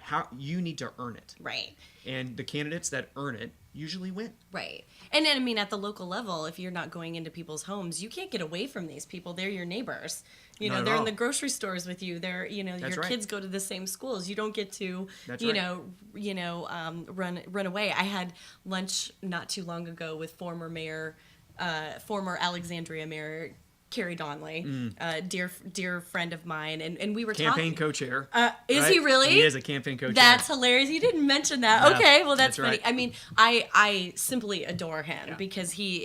How you need to earn it. Right. And the candidates that earn it usually win. Right. And then, I mean, at the local level, if you're not going into people's homes, you can't get away from these people. They're your neighbors. Not at They're in all. the grocery stores with you. They're, That's your right. kids go to the same schools. You don't get to, That's you right. know, run away. I had lunch not too long ago with former Alexandria Mayor Carrie Donnelly, dear friend of mine, and we were Campaign talking. co-chair. Is right? he really? He is a campaign co-chair. That's hilarious. You didn't mention that. Yeah, Okay, well that's that's funny. right. I mean, I simply adore him Yeah. because he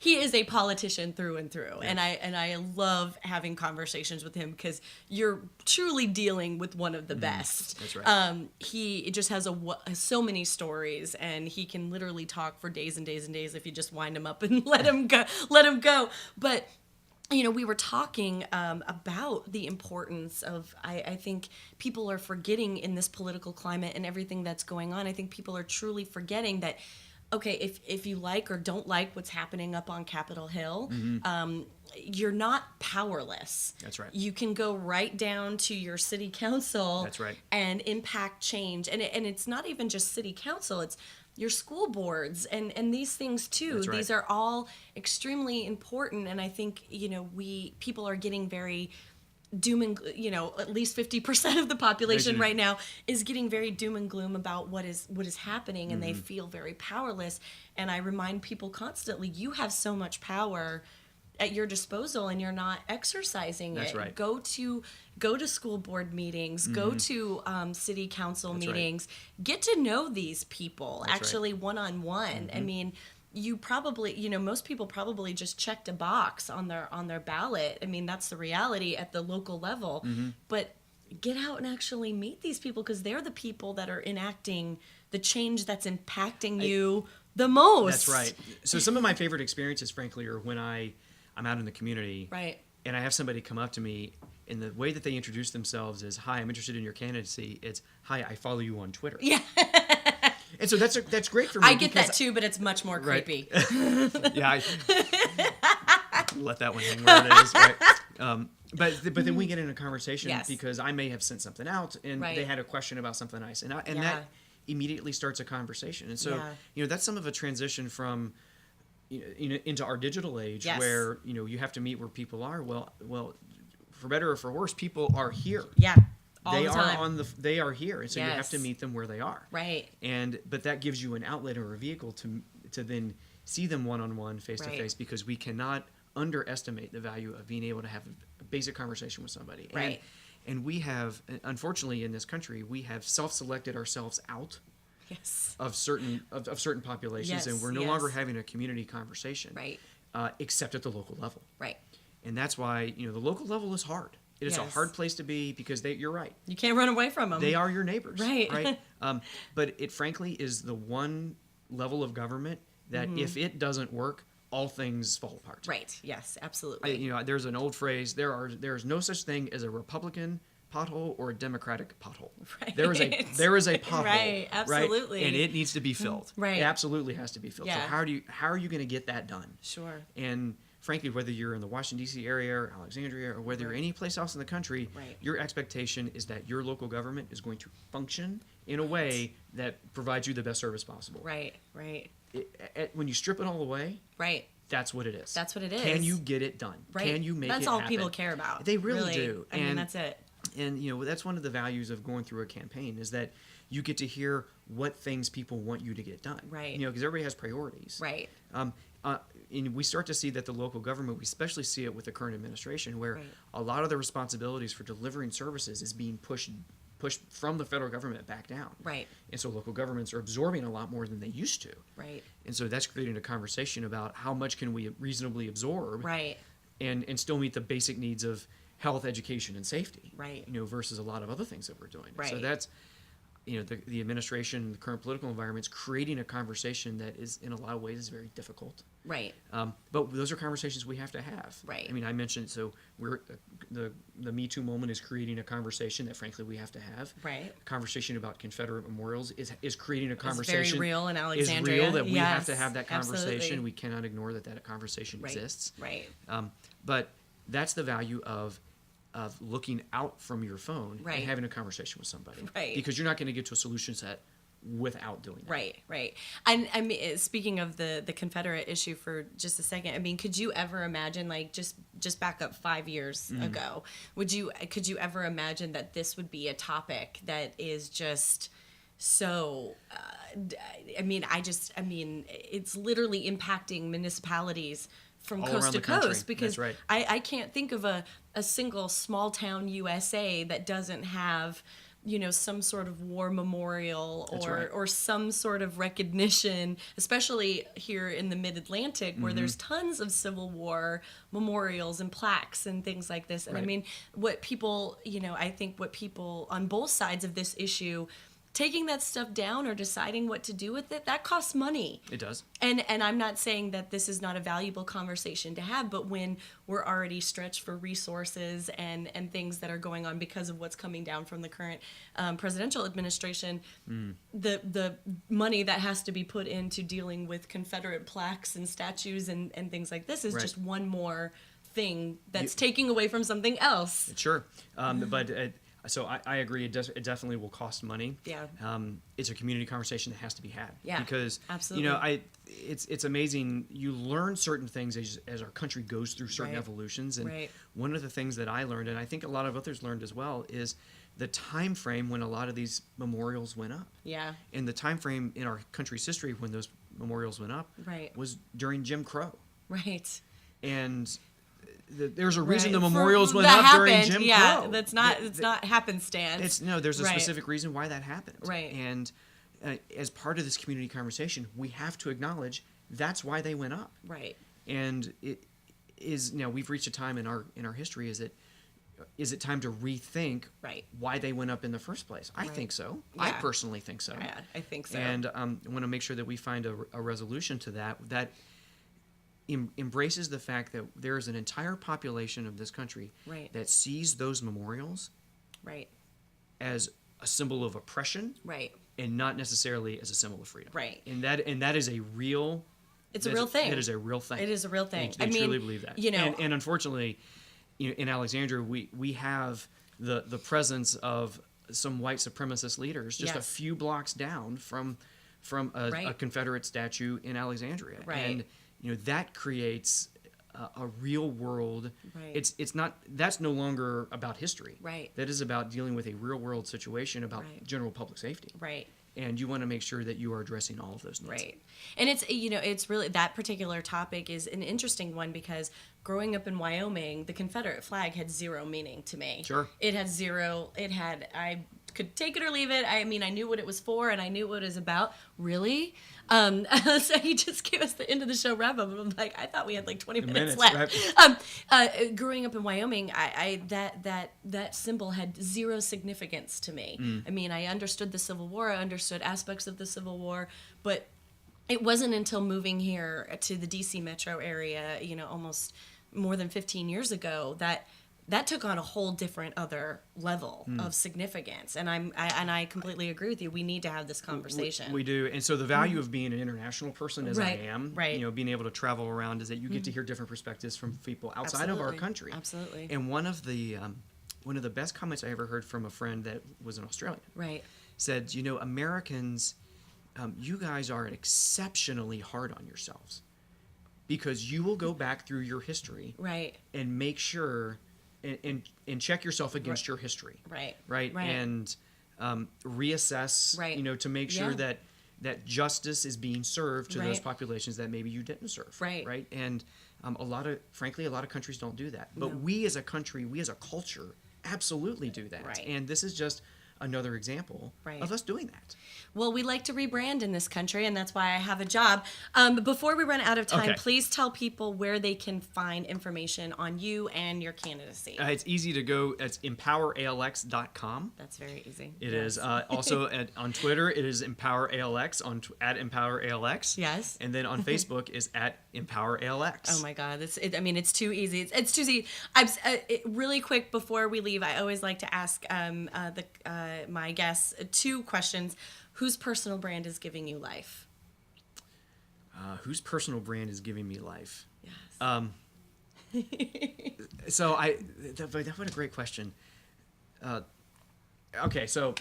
is a politician through and through, and I love having conversations with him because you're truly dealing with one of the best. That's right. He just has so many stories, and he can literally talk for days and days and days if you just wind him up and let him go. But we were talking about the importance of, I think people are forgetting in this political climate and everything that's going on. I think people are truly forgetting that, okay, if you like or don't like what's happening up on Capitol Hill, you're not powerless. That's right. You can go right down to your city council. That's right. And impact change. And it's not even just city council, it's your school boards and these things too. That's right. These are all extremely important, and I think people are getting very doom and at least 50% of the population right now is getting very doom and gloom about what is happening, and they feel very powerless. And I remind people constantly, you have so much power at your disposal and you're not exercising That's it. right. Go to school board meetings, go to city council That's right. meetings, get to know these people That's actually one-on-one. I mean, you probably, most people probably just checked a box on their ballot. I mean, that's the reality at the local level. But get out and actually meet these people, because they're the people that are enacting the change that's impacting you the most. That's right. So some of my favorite experiences, frankly, are when I'm out in the community, Right. and I have somebody come up to me And the way that they introduce themselves is, "Hi, I'm interested in your candidacy." It's, "Hi, I follow you on Twitter." Yeah. And so that's great for me. I get that too, but it's much more creepy. Yeah. Let that one hang where it is. Right. But then we get in a conversation because I may have sent something out and they had a question about something nice, and that immediately starts a conversation. And so that's some of a transition from into our digital age where you have to meet where people are. Well, for better or for worse, people are here. Yeah. All the time. They are here, and so you have to meet them where they are. Right. But that gives you an outlet or a vehicle to then see them one-on-one, face-to-face, because we cannot underestimate the value of being able to have a basic conversation with somebody. Right. And we have, unfortunately, in this country, we have self-selected ourselves out of certain populations, and we're no longer having a community conversation, except at the local level. Right. And that's why the local level is hard. It is a hard place to be because you're right. You can't run away from them. They are your neighbors. Right. But it frankly is the one level of government that if it doesn't work, all things fall apart. Right. Yes, absolutely. There's an old phrase, there's no such thing as a Republican pothole or a Democratic pothole. Right. There is a pothole. Right, absolutely. Right? And it needs to be filled. Right. It absolutely has to be filled. Yeah. So how are you going to get that done? Sure. And frankly, whether you're in the Washington, D.C. area or Alexandria or whether you're any place else in the country, your expectation is that your local government is going to function in a way that provides you the best service possible. Right, right. When you strip it all away, that's what it is. That's what it is. Can you get it done? Right. Can you make it happen? That's all people care about. They really do. I mean, that's it. And that's one of the values of going through a campaign is that you get to hear what things people want you to get done. Right. Because everybody has priorities. Right. And we start to see that the local government, we especially see it with the current administration, where a lot of the responsibilities for delivering services is being pushed from the federal government back down. Right. And so local governments are absorbing a lot more than they used to. Right. And so that's creating a conversation about how much can we reasonably absorb. Right. And still meet the basic needs of health, education, and safety. Right. Versus a lot of other things that we're doing. Right. So that's the administration, the current political environment is creating a conversation that is in a lot of ways is very difficult. Right. But those are conversations we have to have. Right. I mean, I mentioned, so we're the Me Too moment is creating a conversation that frankly we have to have. Right. A conversation about Confederate memorials is creating a conversation. It's very real in Alexandria. Is real that we have to have that conversation. Absolutely. We cannot ignore that conversation exists. Right. But that's the value of looking out from your phone and having a conversation with somebody. Right. Because you're not going to get to a solution set without doing that. Right, right. And I mean, speaking of the Confederate issue for just a second, I mean, could you ever imagine, like, just back up 5 years ago, could you ever imagine that this would be a topic that is just so, it's literally impacting municipalities from all coast around to the country. coast, because That's right. I can't think of a single small town USA that doesn't have some sort of war memorial or some sort of recognition, especially here in the Mid-Atlantic where there's tons of Civil War memorials and plaques and things like this. And I mean, what people, I think what people on both sides of this issue, taking that stuff down or deciding what to do with it, that costs money. It does. And I'm not saying that this is not a valuable conversation to have, but when we're already stretched for resources and things that are going on because of what's coming down from the current presidential administration, the money that has to be put into dealing with Confederate plaques and statues and things like this is just one more thing that's taking away from something else. Sure. So I agree. It definitely will cost money. Yeah. It's a community conversation that has to be had. Yeah. Because absolutely. It's amazing. You learn certain things as our country goes through certain evolutions. And one of the things that I learned, and I think a lot of others learned as well, is the time frame when a lot of these memorials went up. Yeah. And the time frame in our country's history when those memorials went up was during Jim Crow. Right. And there's a reason the memorials went up during Jim Crow. Yeah, it's not happenstance. There's a specific reason why that happened. Right. And as part of this community conversation, we have to acknowledge that's why they went up. Right. And it is we've reached a time in our history. Is it time to rethink why they went up in the first place? I think so. Yeah. I personally think so. Yeah, I think so. And I want to make sure that we find a resolution to that embraces the fact that there is an entire population of this country Right. that sees those memorials Right. as a symbol of oppression Right. and not necessarily as a symbol of freedom. Right. And that is a real. It's a real thing. It is a real thing. It is a real thing. They truly believe that. You know, and unfortunately, in Alexandria, we have the presence of some white supremacist leaders just a Yes. few blocks down from a Right. Confederate statue in Alexandria, Right. and that creates a real world. Right. It's not, that's no longer about history. Right. That is about dealing with a real world situation about Right. general public safety. Right. And you want to make sure that you are addressing all of those needs. Right. And it's really, that particular topic is an interesting one because growing up in Wyoming, the Confederate flag had zero meaning to me. Sure. I could take it or leave it. I mean, I knew what it was for and I knew what it was about. Really? So he just gave us the end of the show wrap up. I'm like, I thought we had like 20 minutes left. Right. Growing up in Wyoming, that symbol had zero significance to me. I mean, I understood the Civil War, I understood aspects of the Civil War, but it wasn't until moving here to the DC metro area, almost more than 15 years ago, that took on a whole different other level of significance. And I completely agree with you. We need to have this conversation. We do. And so the value of being an international person as Right, I am, right. being able to travel around is that you get to hear different perspectives from people outside of our Absolutely. country. Absolutely. And one of the best comments I ever heard from a friend that was an Australian Right. said, Americans, you guys are exceptionally hard on yourselves because you will go back through your history Right. and make sure and check yourself against your history. Right. Right. Right. And reassess, Right. to make sure Yeah. that justice is being served to those Right. populations that maybe you didn't serve. Right. Right. And a lot of countries don't do that. But No. we as a country, we as a culture, absolutely do that. Right. And this is just another example Right. of us doing that. Well, we like to rebrand in this country, and that's why I have a job. Before we run out of time, Okay. please tell people where they can find information on you and your candidacy. It's easy to go. It's empoweralx.com. That's very easy. It Yes. is also on Twitter. It is empoweralx at empoweralx. Yes. And then on Facebook is at empoweralx. Oh my God, it's too easy. It's too easy. Really quick before we leave, I always like to ask my guests 2 questions. Whose personal brand is giving you life? Whose personal brand is giving me life? Yes. So what a great question. Okay, so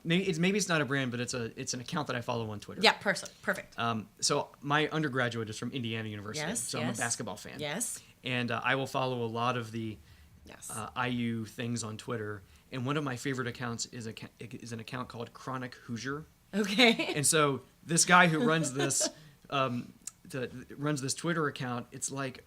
maybe it's not a brand, but it's an account that I follow on Twitter. Yeah, perfect. So my undergraduate is from Indiana University, Yes, so I'm a yes. basketball fan. Yes. And I will follow a lot of the Yes. IU things on Twitter. And one of my favorite accounts is an account called Chronic Hoosier. Okay. And so this guy who runs this runs this Twitter account, it's like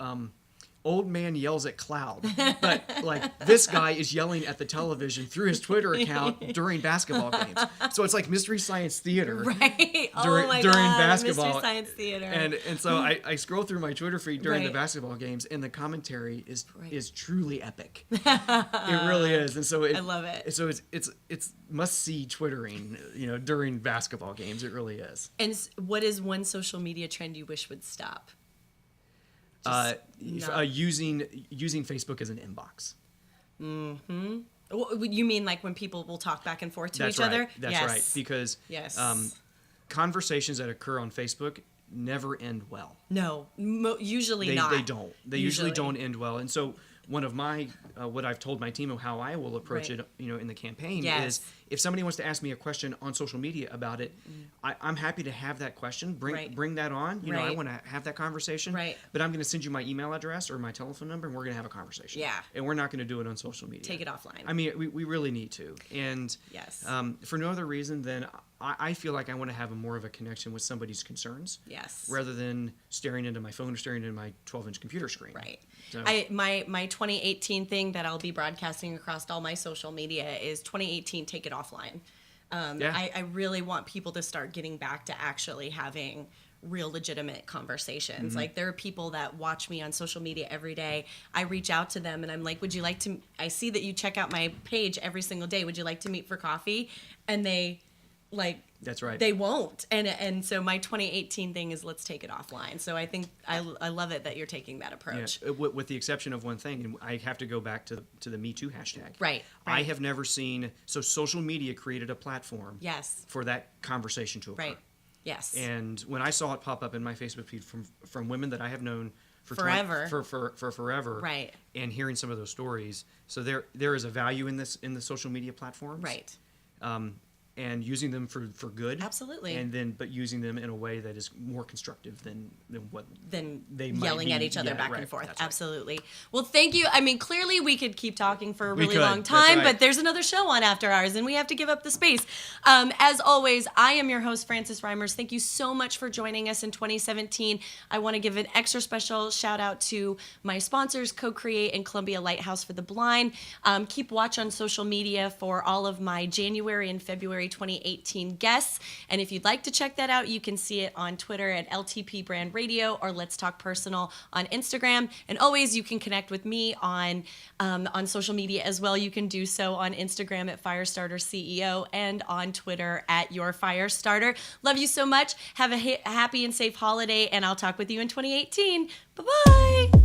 old man yells at cloud, but like this guy is yelling at the television through his Twitter account during basketball games. So it's like Mystery Science Theater. Right. During, oh my during God. basketball. Mystery Science Theater. And so I scroll through my Twitter feed during the Right. basketball games, and the commentary is Right. truly epic. It really is. And so I love it. So it's must see Twittering, during basketball games. It really is. And what is one social media trend you wish would stop? Using Facebook as an inbox. You mean like when people will talk back and forth to That's each right. other? That's Yes. right. Because Yes. conversations that occur on Facebook never end well. No, usually They not. don't. They usually don't end well. And so one of my what I've told my team of how I will approach Right. it, in the campaign Yes. is if somebody wants to ask me a question on social media about it, I'm happy to have that question. Right. Bring that on. I Right. want to have that conversation. Right. But I'm going to send you my email address or my telephone number, and we're going to have a conversation. Yeah. And we're not going to do it on social media. Take it offline. I mean, we really need to. And Yes. for no other reason than I feel like I want to have more of a connection with somebody's concerns. Yes. Rather than staring into my phone or staring into my 12-inch computer screen. Right. So- My 2018 thing that I'll be broadcasting across all my social media is 2018 take it offline. Yeah. I really want people to start getting back to actually having real legitimate conversations. Like there are people that watch me on social media every day. I reach out to them and I'm like, I see that you check out my page every single day. Would you like to meet for coffee? And they like that's right. They won't. And so my 2018 thing is let's take it offline. So I think I love it that you're taking that approach. Yeah, with the exception of one thing, and I have to go back to the Me Too hashtag. Right. I have never seen, so social media created a platform yes. for that conversation to occur. Right. Yes. And when I saw it pop up in my Facebook feed from women that I have known for forever, for forever, right, and hearing some of those stories, so there is a value in the social media platforms, right, and using them for good, absolutely, and then but using them in a way that is more constructive than what they yelling might be, at each other back right, and forth. right. Absolutely. Well, thank you. I mean, clearly we could keep talking for a really long That's time, right. but there's another show on after ours, and we have to give up the space. As always, I am your host, Frances Reimers. Thank you so much for joining us in 2017. I want to give an extra special shout out to my sponsors, Co-Create and Columbia Lighthouse for the Blind. Keep watch on social media for all of my January and February 2018 guests. And if you'd like to check that out, you can see it on Twitter at LTP Brand Radio or Let's Talk Personal on Instagram. And always you can connect with me on social media as well. You can do so on Instagram at Firestarter CEO and on Twitter at Your Firestarter. Love you so much. Have a happy and safe holiday, and I'll talk with you in 2018. Bye-bye.